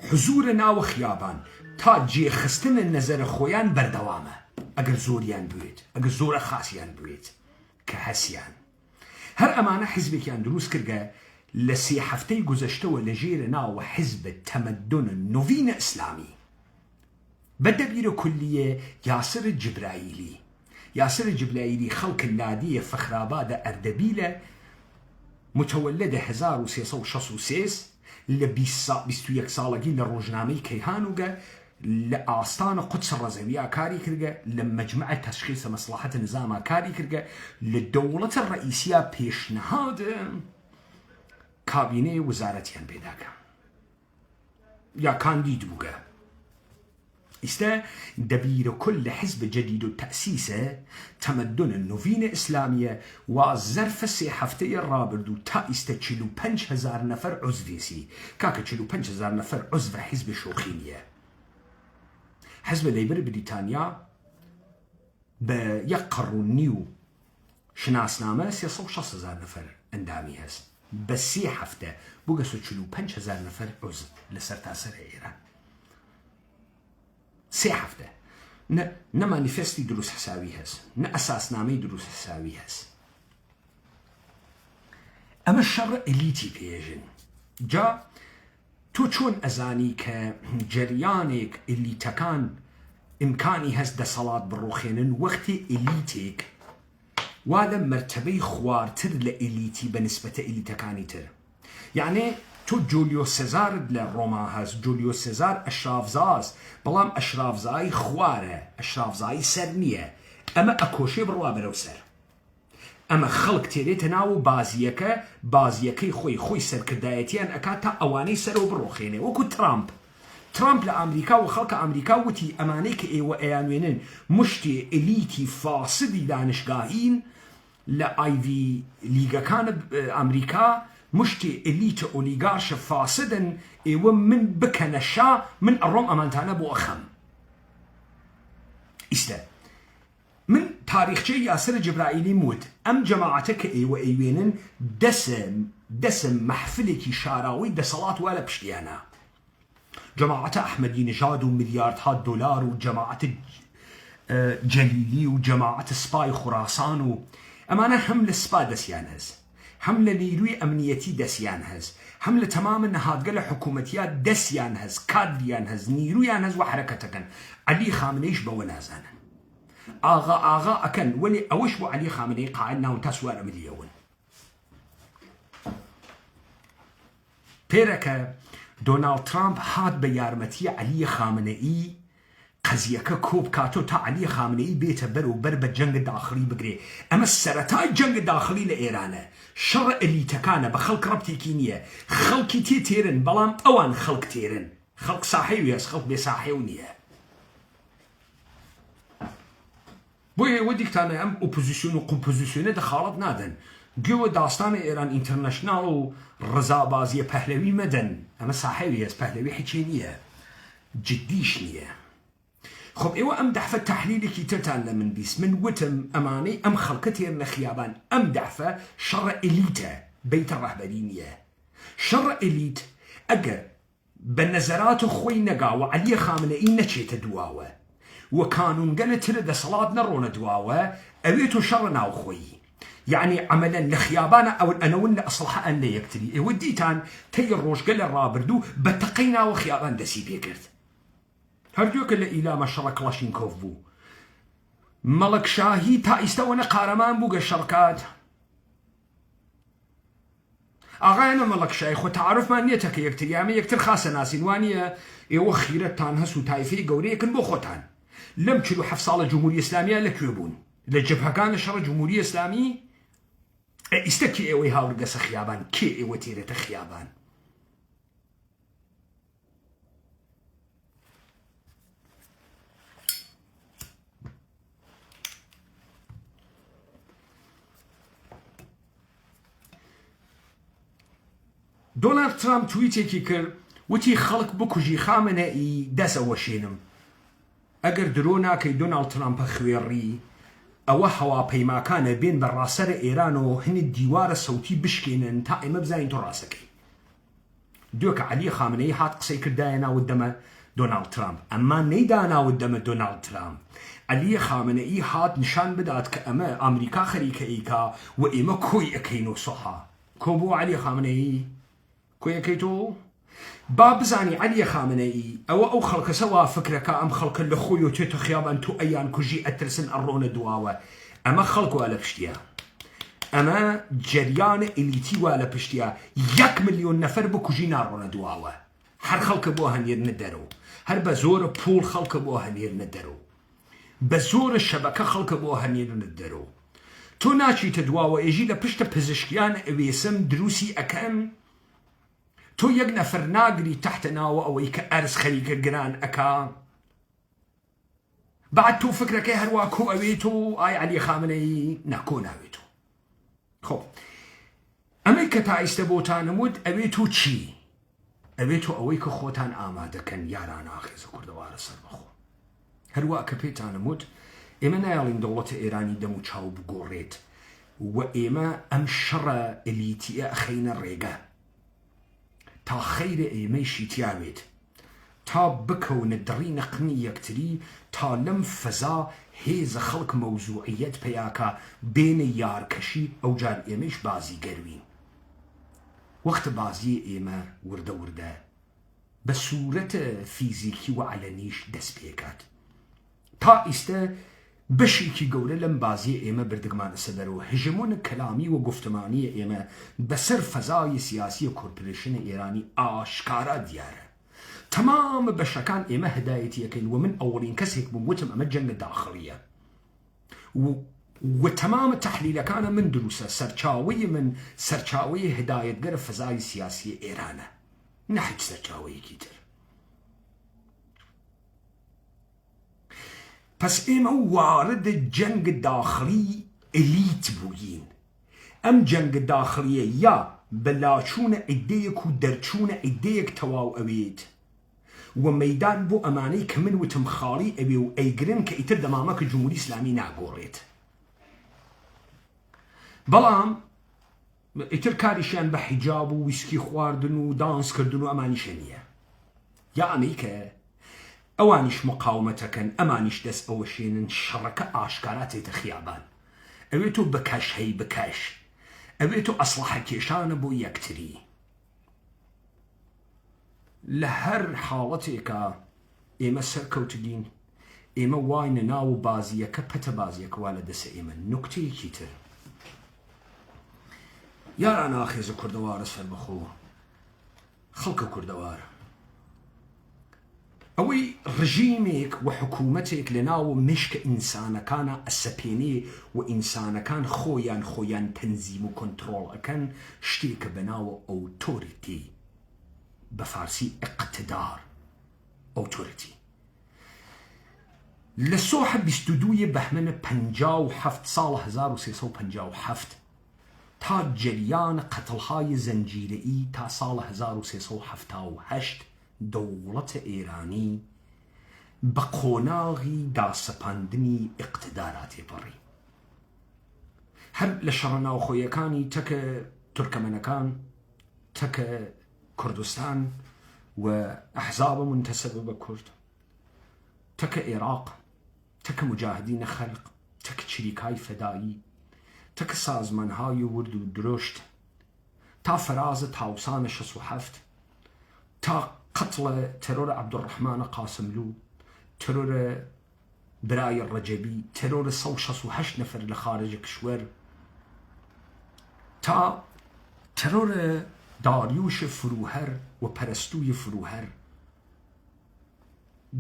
حزورە ناوە خیابان تا جێخستنە نەزەرە خۆیان بەردەوامە. ئەگەر زۆریان بوێت، ئەگەر زۆرە خاسیان بوێت کە هەسیان. هەر ئەمانە حیزبێکیان دروست کردگە لە 3 هەفتەی گوزەشتەوە لە ژێرە ناوە حیزبە تەمەدونە نۆڤینە ئیسلامی بەدەبیرە کولیە یاسر جبرائیلی. یاسر جبرائیلی خەڵکە لادیە فەخرابادە ئەردەبیلە، متەوەلەدە 1363 لە 21 ساڵەگی لە ڕۆژنامەی کەیهانوگە لە ئاستانە قودس ڕەزەویە کاری کردگە، لە مەجموعە تەشخیصە مەسلحەتە نظاما کاری کردگە، لە دەوڵەتە ڕئیسیە پێشنەهاد کابینەی وزارەتیان پێداکە یا کاندید بووگە. استا دبير كل حزب جديد التأسيس تمدن النوفين إسلامية وظرف سي هفتي الرابردو تا استا 45,000 نفر عزفيسي كاكا 45,000 نفر عزف حزب شوخينية. حزب الليبر بريطانيا بيقر نيو شناسنامه 360,000 نفر اندامي هست بس 3 هفته بوغا 45,000 نفر عزف لسر تاسر ايران 3 هفته نه مانيفستي دروس حسابي هست نه اساسنامه دروس حسابي هست. اما الشر اليتي بيجن جا تو چون ازاني كجريانك اللي تكان امكاني هست ده صلاة بروخينن وقتي اليتيك وهذا مرتبه خوارتر لإليتي بالنسبة إليتا كاني تر. يعني تو جوليو سيزار لروما هاز جوليو سيزار أشراف زاز بلام أشراف زاي خواره أشراف زاي سرنية أما أكوشي بروابر وسر أما خلق تيري تناو بازيكي خوي سر كدايتيان أكاتا أواني سرو بروخيني وكو ترامب لأمريكا وخلق أمريكا وتي أمانيك إيوة إيانوينين مشتي إليتي فاسدي دانشقاهين لأيفي ليغا كان أمريكا مشتي إليت أوليغارش فاسدا إيوة من بكنشا من الروم أمانتانا بو أخم إستا من تاريخ جي ياسر جبرائيلي مود أم جماعتك إيوة إيوينن دسم محفلك شاراوي دصلاة ولا بشتيانا جماعة أحمدي نژاد ومليارات دولار وجماعة جليلي وجماعة سباي خراسان أمانة هم للسبا دسيان هز هم لنيروي أمنيتي دسيان هز هم لتمام النهاد قال حكومتيات دسيان هز كادريان هز نيرويان هز وحركتكن علي خامنيش بونازانا آغا أكن ولي أوش بو علي خامني قاعدنا ونتسوار مليون بيركا دونالد ترامب هاد بيارمتي علي خامنئي قزيكا كوب كاتو تا علي خامنئي بيتا برو بربة جنگ داخلي بقري اما السرطاي جنگ داخلي لإيران شر اللي تكانا بخلق ربتي كينية خلقي تيرن بلام اوان خلق تيرن خلق صاحيويس خلق بصاحيونية بوي وديك تانا ام اوبوزيسيون وكومبوزيسيون دخالت نادن جو داستان إيران انترناشنال رضا بازي پهلوي مدن اما صاحبي هست پهلوي حكينية جديش نية. خب ايوه ام دحفة تحليلي كي ترتان من بيس من وتم اماني ام خلقتي النخيابان ام دحفة شر إليتا بيت الرهبانية شر إليت اقر بالنظرات خوي نقا وعلي خامنئي نشيت دواوة وكانوا قلت لدى صلاة نرون دواوة اويتو شر ناو خوي يعني عملا لخيابانا او انون اصلحا ان يكتري وديتان تي الروش قال الرابردو بتقينا وخيابان دسي بيكرت هردوك اللي الى ما شرك كلاشينكوف بو ملك شاهي تا استوانا قارمان بو الشركات اغانا ملك شاهي خو تعرف ما نيتك يكتري يعني يكتر خاصة ناسين وانيا ايو خيرتان هسو تايفي قوري كن بوخوتان لم تشلو حفصالة جمهورية اسلامية لكيوبون لجبهة كان شر جمهورية اسلامي استكي ايوه هاورقس خيابان كي ايوه تيرة خيابان دونالد ترامب تويتي كر وتي خلق بكوجي خامنئي داس وشينم اگر درونا كي دونالد ترامب خويري او هوا بيما كان بين براسر ايران وهن الديوار الصوتي بشكينن تا اما بزاين تراسكي دوك علي خامنئي هات قصي كرداينا ودما دونالد ترامب اما نيدانا ودما دونالد ترامب علي خامنئي هات نشان بدات كأما امريكا خريكا ايكا واما كوي اكينو صحا كوبو علي خامنئي كوي اكيتو باب زاني علي خامنئي او خلق سوا فكرك ام خلق لخويو تيتو خيابان تو ايان كجي اترسن ارون دواوه اما خلق ولا بشتيا اما جريان اليتي ولا بشتيا 1,000,000 نفر بكجي نارون دواوه هر خلق بوها نير ندرو هر بزور بول خلق بوها نير ندرو بزور الشبكه خلق بوها نير ندرو تو ناشي تدواوه يجي لبشت بزشكيان ويسم دروسي اكام تو يك نفر ناقري تحت ناو او يك ارز خليك جران اكا بعد تو فكرك هروا كو أويتو آي علي خامنئي ناكو ناويتو خب أمريكا تا استبوتان مود أويتو چي أويتو أويكو خوتان آماده كان ياران آخيز كردوار سر بخو هروا كبيتان مود إما نايالين دولة إيراني دمو چاو بگوريت وإما أم شر إليتي أخينا الريقا تا خير إيمي شيتياويت تا بكون درين قنية كتري تا لم فزا هيز خلق موضوعيات بياكا بين يار كشي أو جار إيميش بازي قروين وقت بازي إيما ورده بصورة فيزيكي وعلنيش دس بيكات تا استه بشيكي قولة لم بازي إيما بردقمان سدرو هجمون كلامي وقفتماني إيما بسر فزاي سياسي كوربريشن إيراني آشكارا دياره تمام بشكان إيما هدايتي يكين ومن أولين كسيك بموتم أما الجنة الداخلية وتمام التحليل كان من دروسة سرچاوي هداية قرف فزاي سياسي إيرانا نحج سرچاوي كيتر بس إيما وارد الجنة الداخلي إليت بوين أم جنة الداخلية يا بلاشون عديك ودرچون عديك تواو أويت وميدان بو أماني كمن وتمخاري أبي وأيقرن كإتر دمامك الجمهوري الإسلامي ناقوريت بلام إتر كاريشان بحجاب وويسكي خواردن ودانس كردن وأماني شنية يا أمريكا أوانيش مقاومتكن أمانيش دس أوشين شركة آشكارات تخيابان أبيتو بكاش هي بكاش أبيتو أصلح كيشان بو يكتري لهر حالتك إما سركوتدين إما واين ناو بازيك بتا بازيك والا دس إما نكتي كيتر يارانا أخيز كردوار سر بخو خلق كردوار أوي رجيمك وحكومتك لناو مشك إنسان كان السبيني وإنسان كان خويان تنظيم وكنترول كان شتيك بناو أوتوريتي بفارسي اقتدار أوتوريتي لسوحة بستدوية بحمن 57 سال 1357 تا جريان قتلهاي زنجيرئي تا سال 1378 دولة إيراني بقوناغي داسپاندني اقتداراتي بري هر لشرنا وخويكاني تك تركمانكان تك كردستان وأحزاب منتسبة بكرد تك عراق تك مجاهدين خلق تك شركاي فدائي تك سازمان هاي ورد ودروشت تا فراز تاوسان 67 تا قتل ترور عبد الرحمن قاسملو ترور براي الرجبي ترور 68 نفر لخارج كشور تا ترور داريوش فروهر وبرستوي فروهر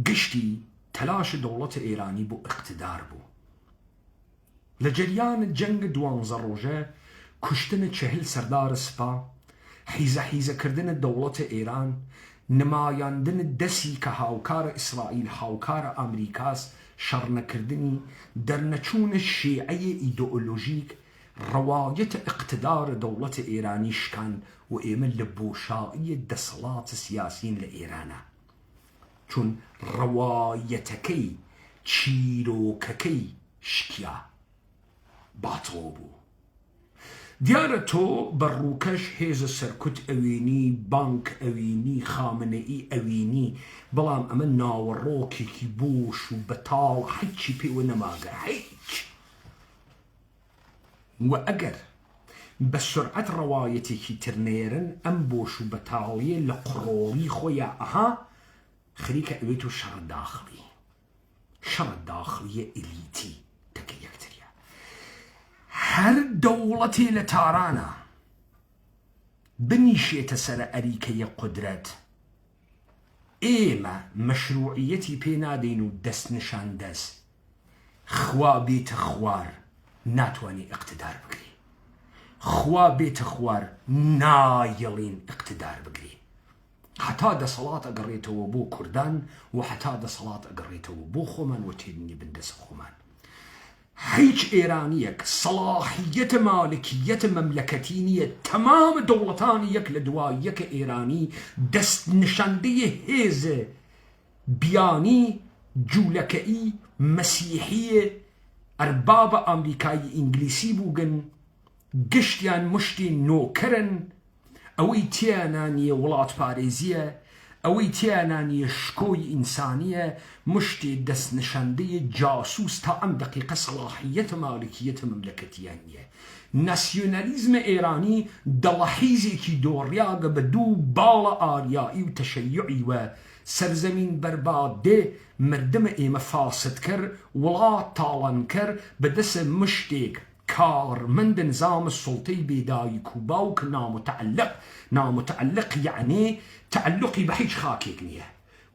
قشتي تلاش دولة إيراني بو اقتدار بو لجريان الجنگ دوان زروجه كشتن 40 سردار سپا حيزة كردن دولة إيران نماياندن دسي كهاوكار إسرائيل هاوكار أمريكاس شرنا كردني درنچون الشيعي إيدئولوجيك رواية اقتدار دولة إيراني شكان وإيمن لبوشائية دسلات سياسيين لإيرانا چون روايتكي چيروككي شكيا باطوبو ديارتو بروكش هيز سركت اويني بانك اويني خامنئي اويني بلام امن ناوروكي كي بوش وبطال حيتشي بي ونماغا حيتش وأجر بسرعة روايتي كي ترنيرن ام بوش وبطالية لقروري خويا اها خليك اويتو شر داخلي شر داخلية إليتي تكي يكتريا هر دولتي لتارانا بنيشيت سر أريكي قدرت إيما مشروعيتي بينادينو دس نشان دس خوا بيت خوار ناتواني اقتدار بقري خوا بيت خوار نايلين اقتدار بقري حتى دەسەڵات ئەگەڕێتەوە بۆ کوردان و حتا دەسەڵات ئەگەڕێتەوە بۆ خۆمان و تێبینی بندەسە خۆمان. هیچ ئێرانیەک سەڵاحیەتە مالکیەتە مەملەکەتی نییە. تەمام دەوڵەتانی یەک لە دوای یەکە ئێرانی دەست نیشاندەیە هێزە بیانی جوولەکەئی مەسیحیە ئەربابە ئەمریکایی ئینگلیسی بووگن، گشتیان مشتی نۆکەرن، ئەوەی تیانانیە وڵات پارێزیە، ئەوەی تیانانیە شکۆی ئینسانیە، مشتی دەستنشاندەیە جاسوس تا ئەم دقیقە سەڵاحیەتە مالکیەتە مەملەکەتیان نییە. ناسیۆنالیزمە ئێرانی دەڵە حیزێکی دۆڕیاگە بە دوو باڵە ئاریایی و تەشەیعی وە سەرزەمین بەرباد دێ مردمە ئێمە فاسد کرد وڵات تاڵان کرد بەدەسە مشتێک کارمەند نظام سڵتەی بێدایی کوباوک نامتعلق یعنی تعلقی بە هیچ خاکێک نییە،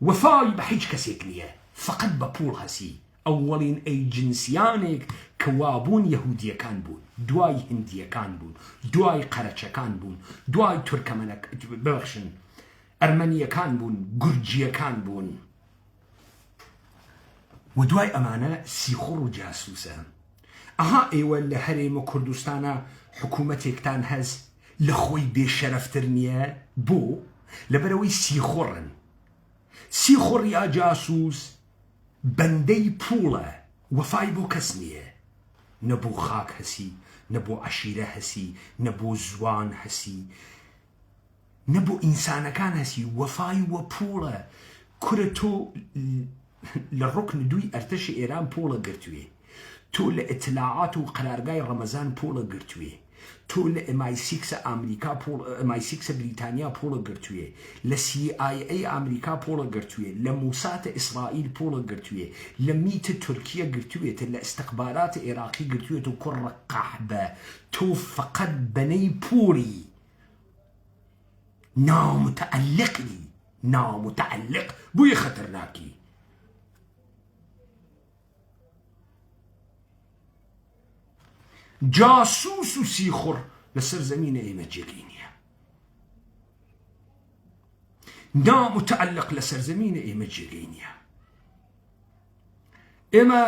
وەفای بە هیچ کەسێک نییە، فقط بە پوڵ هەسی. ئەوەڵین ئەیجنسیانێک کە وابوون یەهودیەکان بوون، دوای هندیەکان بوون، دوای قەرەچەکان بوون، دوای ببەخشن ئەرمەنیەکان بوون، گورجیەکان بوون، و دوای ئەمانە سیخۆڕ و جاسووسە. ئەها ئێوە لە هەرێمە کوردستانە حکوومەتێکتان هەز لە خۆی بێشەرەفتر نییە؟ بۆ لەبەرەوەی سیخۆڕن. سیخۆڕ یا جاسووس بەندەی پوڵە، وەفای بۆ کەس نییە، نەبوو خاک هەسی، نەبوو عەشیرە هەسی، نەبوو زوان هەسی، نەبوو ئینسانەکان هەسی، وەفای وە پوڵە. کورە تۆ لە ڕوکن دووی ئەرتەشی ئێران پوڵە گرتووێ، تۆ لە ئیتلاعات و قەرارگای ڕەمەزان پوڵە گرتووێ، تۆ لە MI6 ئەمریکا MI6 بریتانیا پوڵە گرتووێ، لە CIA ئەمریکا پوڵە گرتووێ، لە موساتە ئیسرائیل پوڵە گرتووێ، لە میتە تورکیە گرتووێتە، لە ئستخباراتە عێراقی گرتووێت و کوڕە قەحبە. تۆ فقط بەنەی پوڵی نامتعلقی، نامتعلق بووی خەتەرناکی. جاسوس و سیخۆڕ لەسەر زەمینە ئێمە جێگەی نییە، نامتعلق لەسەر زەمینە ئێمە جێگەی نییە. ئێمە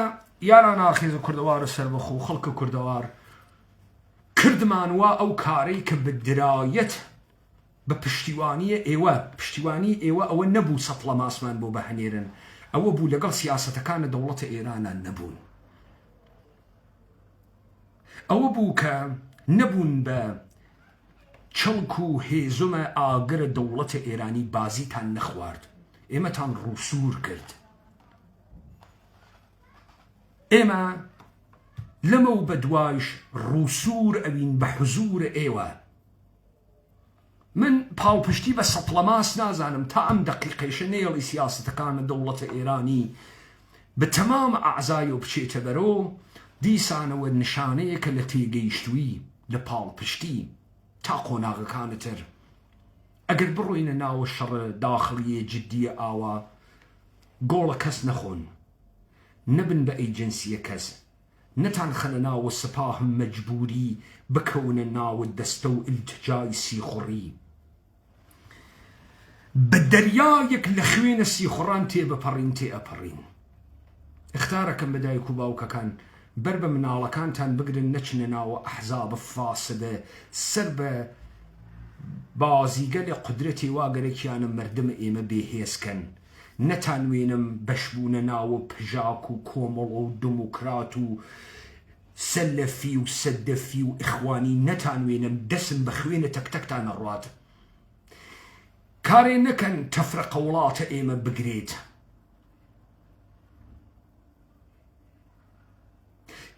یاران ئاخێزە کوردەوارە سەربەخۆ و خەڵکە کوردەوار کردمان وا ئەو کارەی کە بە درایەت بە پشتیوانیە ئێوە، پشتیوانی ئێوە ئەوە نەبوو سەتڵە ماسمان بۆ بەهەنێرن، ئەوە بوو لەگەڵ سیاسەتەکانە دەوڵەتە ئێرانە نەبوون. ئەوە بوو کە نەبوون بە چڵک و هێزمە ئاگرە دەوڵەتە ئێرانی بازیتان نەخوارد، ئێمەتان ڕووسور کرد. ئێمە لەمە و بەدوایش ڕووسور ئەوین بە حزورە ئێوە. من پاڵپشتی بە سەپڵەماس نازانم تا ئەم دەقیقەیشە نێڵی سیاسەتەکانە دەوڵەتە ئێرانی بە تەمام ئەعزای و بچێتە بەرۆ دیسانەوە نیشانەیەکە لە تێگەیشتووی لە پاڵپشتی تا قۆناغەکانتر. ئەگەر بڕۆینە ناوە شەڕە داخلیە جددیە ئاوا گۆڵە کەس نەخۆن، نەبن بە ئەیجنسیە کەس، نەتان خەنە ناوە سپاهم مەجبوری بکەونە ناوە دەستە و ئیلتجای سیخۆڕی. بە دەریایەک لە خوێنە سیخۆڕان تێبەپەڕین تێئەپەڕین. اختارەکەم بە دایک و باوکەکان بەر بە مناڵەکانتان بگرن نەچنە ناوە ئەحزابە فاسدە سەر بە بازیگە لە قودرەتی واگەرێکیانە مردمە ئێمە بێهێزکەن، نەتانوێنم بەشبوونە ناوە پژاک و کۆمەڵ و دموکرات و سەلەفی و سەدەفی و ئیخوانی، نەتانوێنم دەسم بە خوێنە تەکتەکتانە ڕات. کارێ نەکەن تەفرەقە وڵاتە ئێمە بگرێت،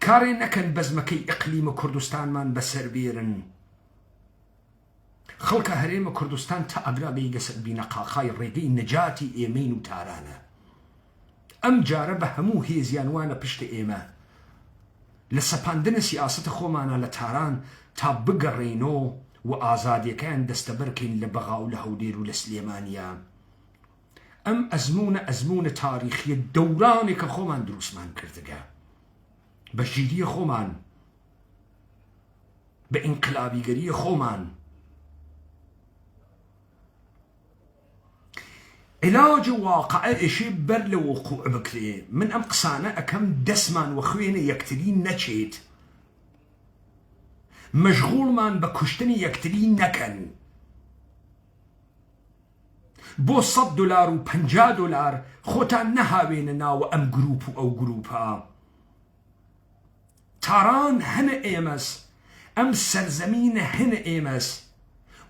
کارێ نەکەن بەزمەکەی ئیقلیمە کوردستانمان بەسەر بێرن. خەڵکە هەرێمە کوردستان تا ئەگرابەی گەسەر بینە قاقای ڕێگەی نەجاتی ئێمەین و تارانە. ئەم جارە بە هەموو هێزیانوانە پشتە ئێمە لە سەپاندنە سیاسەتە خۆمانە لە تاران تا بگەڕێنەوە و ئازادیەکەیان دەستەبەرکەین لە بەغا و لە هەولێر و لە سلێمانیا. ئەم ئەزمونە تاریخیە دەورانێکە خۆمان دروستمان کردگە بە ژیریە خۆمان، بە ئینقلابیگەریە خۆمان. علاج واقع إشي بر لوقوع بكري من أم قسانة أكم دسمان وخوين يكترين نچيت مشغول من بكشتني يكترين نكن بو $100 و $50 خوتان نهاوين ناو أم جروب أو جروبها تاران هن إيمس أم سرزمين هن إيمس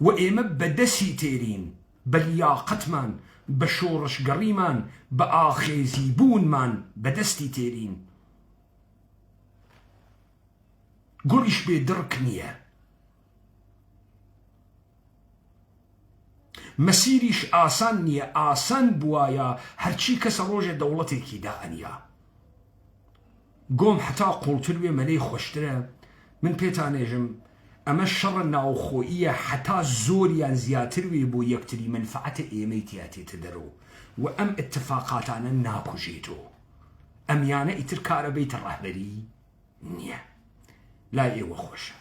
وإيمة بدسي تيرين بلياقت من بشورش قريمان بآخيزي بون من بدستي تيرين قوليش بيدرك نية مسيريش آسان نية آسان بوايا هرچي كس روج دولتي كدا أنيا قوم حتى قلتلوي ملي خوشتره من بيتانيجم أما الشر الناوخوئية حتى زوريان زياتروي بو يكتري منفعة إيميتياتي تدرو وأم اتفاقاتانا ناكو جيتو أم يانا إتركار بيت الرهبري نية لا إيوه خوش